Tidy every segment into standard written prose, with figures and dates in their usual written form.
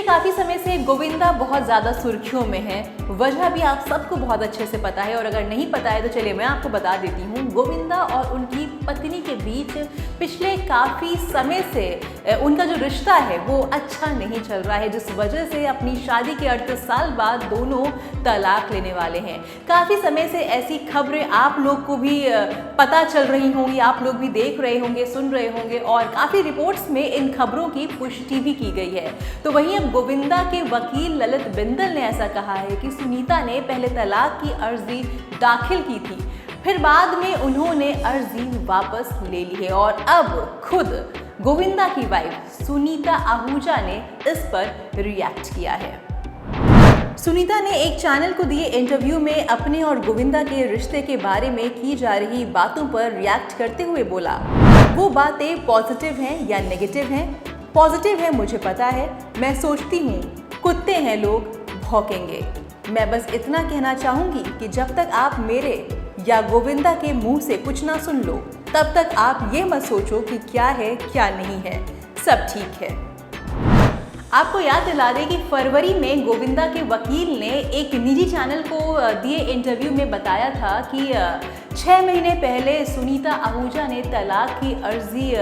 काफ़ी समय से गोविंदा बहुत ज़्यादा सुर्खियों में है। वजह भी आप सबको बहुत अच्छे से पता है, और अगर नहीं पता है तो चलिए मैं आपको बता देती हूँ। गोविंदा और उनकी पत्नी के बीच पिछले काफ़ी समय से उनका जो रिश्ता है वो अच्छा नहीं चल रहा है, जिस वजह से अपनी शादी के 38 साल बाद दोनों तलाक लेने वाले हैं। काफ़ी समय से ऐसी खबरें आप लोग को भी पता चल रही होंगी, आप लोग भी देख रहे होंगे, सुन रहे होंगे, और काफ़ी रिपोर्ट्स में इन खबरों की पुष्टि भी की गई है। तो वहीं अब गोविंदा के वकील ललित बिंदल ने ऐसा कहा है कि सुनीता ने पहले तलाक की अर्जी दाखिल की थी, फिर बाद में उन्होंने अर्जी वापस ले ली है, और अब खुद गोविंदा की वाइफ सुनीता आहूजा ने इस पर रिएक्ट किया है। सुनीता ने एक चैनल को दिए इंटरव्यू में अपने और गोविंदा के रिश्ते के बारे में की जा रही बातों पर रिएक्ट करते हुए बोला, वो बातें पॉजिटिव हैं या नेगेटिव हैं। पॉजिटिव है मुझे पता है, मैं सोचती हूँ कुत्ते हैं लोग भौंकेंगे। मैं बस इतना कहना चाहूँगी कि जब तक आप मेरे या गोविंदा के मुंह से कुछ ना सुन लो, तब तक आप ये मत सोचो कि क्या है क्या नहीं है, सब ठीक है। आपको याद दिला दें कि फरवरी में गोविंदा के वकील ने एक निजी चैनल को दिए इंटरव्यू में बताया था कि 6 महीने पहले सुनीता आहूजा ने तलाक की अर्जी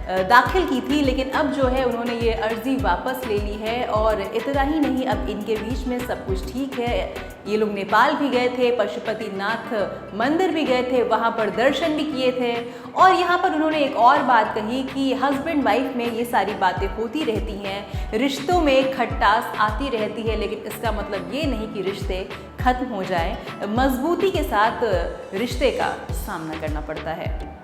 दाखिल की थी, लेकिन अब जो है उन्होंने ये अर्जी वापस ले ली है। और इतना ही नहीं, अब इनके बीच में सब कुछ ठीक है। ये लोग नेपाल भी गए थे, पशुपतिनाथ मंदिर भी गए थे, वहाँ पर दर्शन भी किए थे। और यहाँ पर उन्होंने एक और बात कही कि हस्बैंड वाइफ में ये सारी बातें होती रहती हैं, रिश्तों में खटास आती रहती है, लेकिन इसका मतलब ये नहीं कि रिश्ते खत्म हो जाए। मजबूती के साथ रिश्ते का सामना करना पड़ता है।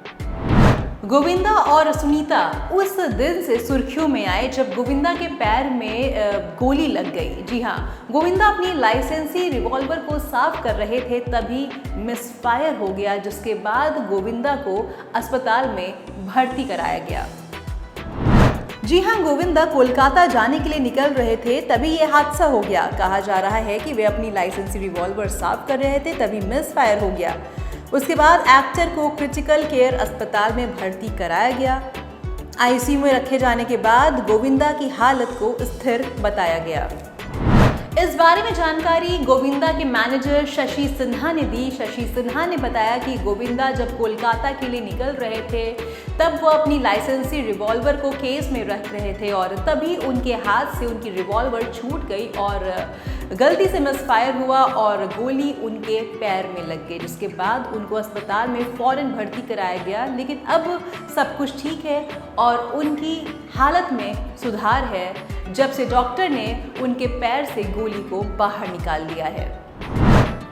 गोविंदा और सुनीता उस दिन से सुर्खियों में आए जब गोविंदा के पैर में गोली लग गई। जी हाँ, गोविंदा अपनी लाइसेंसी रिवॉल्वर को साफ कर रहे थे, तभी मिसफायर हो गया, जिसके बाद गोविंदा को अस्पताल में भर्ती कराया गया। जी हाँ, गोविंदा कोलकाता जाने के लिए निकल रहे थे, तभी ये हादसा हो गया। कहा जा रहा है कि वे अपनी लाइसेंसी रिवॉल्वर साफ कर रहे थे, तभी मिसफायर हो गया। उसके बाद एक्टर को क्रिटिकल केयर अस्पताल में भर्ती कराया गया। आईसीयू में रखे जाने के बाद गोविंदा की हालत को स्थिर बताया गया। इस बारे में जानकारी गोविंदा के मैनेजर शशि सिन्हा ने दी। शशि सिन्हा ने बताया कि गोविंदा जब कोलकाता के लिए निकल रहे थे, तब वो अपनी लाइसेंसी रिवॉल्वर को केस में रख रहे थे, और तभी उनके हाथ से उनकी रिवॉल्वर छूट गई और गलती से मिसफायर हुआ और गोली उनके पैर में लग गई, जिसके बाद उनको अस्पताल में फौरन भर्ती कराया गया। लेकिन अब सब कुछ ठीक है और उनकी हालत में सुधार है, जब से डॉक्टर ने उनके पैर से गोली को बाहर निकाल दिया है।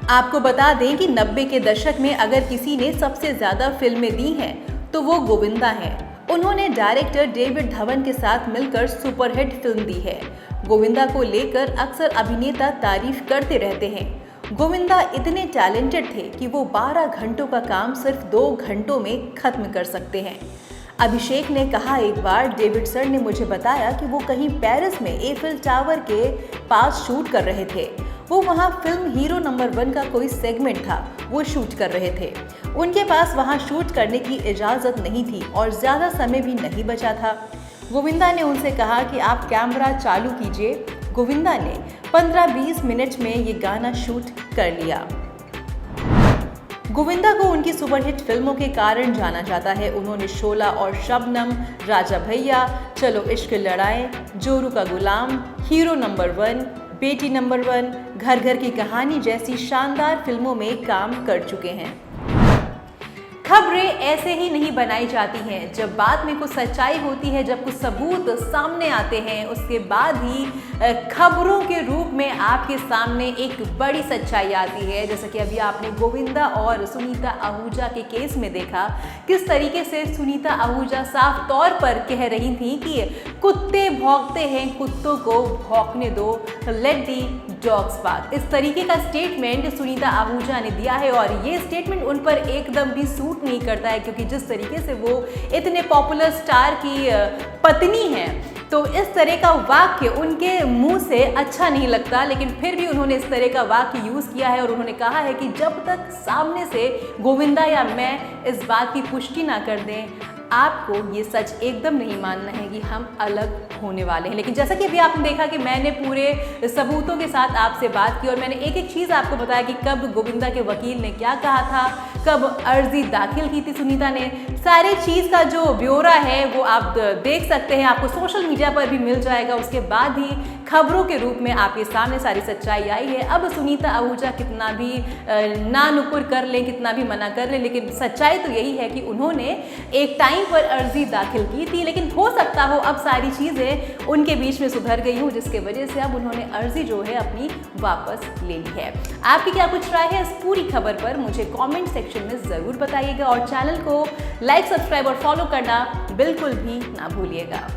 आपको बता दें कि 90 के दशक में अगर किसी ने सबसे ज़्यादा फिल्में दी हैं तो वो गोविंदा हैं। उन्होंने डायरेक्टर डेविड धवन के साथ मिलकर सुपरहिट फिल्म दी है। गोविंदा को लेकर अक्सर अभिनेता तारीफ करते रहते हैं। गोविंदा इतने टैलेंटेड थे कि वो 12 घंटों का काम सिर्फ 2 घंटों में खत्म कर सकते हैं। अभिषेक ने कहा, एक बार डेविड सर ने मुझे बताया कि वो कहीं पेरिस में एफिल टावर के पास शूट कर रहे थे। वो वहाँ फिल्म हीरो नंबर 1 का कोई सेगमेंट था, वो शूट कर रहे थे। उनके पास वहाँ शूट करने की इजाज़त नहीं थी और ज़्यादा समय भी नहीं बचा था। गोविंदा ने उनसे कहा कि आप कैमरा चालू कीजिए। गोविंदा ने 15-20 मिनट में ये गाना शूट कर लिया। गोविंदा को उनकी सुपरहिट फिल्मों के कारण जाना जाता है। उन्होंने शोला और शबनम, राजा भैया, चलो इश्क लड़ाएं, जोरू का गुलाम, हीरो नंबर 1, बेटी नंबर 1, घर घर की कहानी जैसी शानदार फिल्मों में काम कर चुके हैं। खबरें ऐसे ही नहीं बनाई जाती हैं। जब बात में कुछ सच्चाई होती है, जब कुछ सबूत सामने आते हैं, उसके बाद ही खबरों के रूप में आपके सामने एक बड़ी सच्चाई आती है। जैसा कि अभी आपने गोविंदा और सुनीता आहूजा के केस में देखा, किस तरीके से सुनीता आहूजा साफ तौर पर कह रही थी कि कुत्ते भौंकते हैं, कुत्तों को भौंकने दो, लेट दी डॉग्स बार्क। इस तरीके का स्टेटमेंट सुनीता आहूजा ने दिया है, और ये स्टेटमेंट उन पर एकदम भी सूट नहीं करता है, क्योंकि जिस तरीके से वो इतने पॉपुलर स्टार की पत्नी हैं, तो इस तरह का वाक्य उनके मुंह से अच्छा नहीं लगता। लेकिन फिर भी उन्होंने इस तरह का वाक्य यूज़ किया है, और उन्होंने कहा है कि जब तक सामने से गोविंदा या मैं इस बात की पुष्टि ना कर दें, आपको ये सच एकदम नहीं मानना है कि हम अलग होने वाले हैं। लेकिन जैसा कि अभी आपने देखा कि मैंने पूरे सबूतों के साथ आपसे बात की और मैंने एक एक चीज़ आपको बताया कि कब गोविंदा के वकील ने क्या कहा था, कब अर्जी दाखिल की थी सुनीता ने। सारे चीज़ का जो ब्यौरा है वो आप देख सकते हैं, आपको सोशल मीडिया पर भी मिल जाएगा। उसके बाद ही खबरों के रूप में आपके सामने सारी सच्चाई आई है। अब सुनीता आहूजा कितना भी ना नुकुर कर लें, कितना भी मना कर लें, लेकिन सच्चाई तो यही है कि उन्होंने एक टाइम पर अर्जी दाखिल की थी, लेकिन हो सकता हो अब सारी चीज़ें उनके बीच में सुधर गई हो, जिसके वजह से अब उन्होंने अर्जी जो है अपनी वापस ले ली है। आपकी क्या कुछ राय है इस पूरी खबर पर, मुझे कमेंट सेक्शन में ज़रूर बताइएगा और चैनल को लाइक, सब्सक्राइब और फॉलो करना बिल्कुल भी ना भूलिएगा।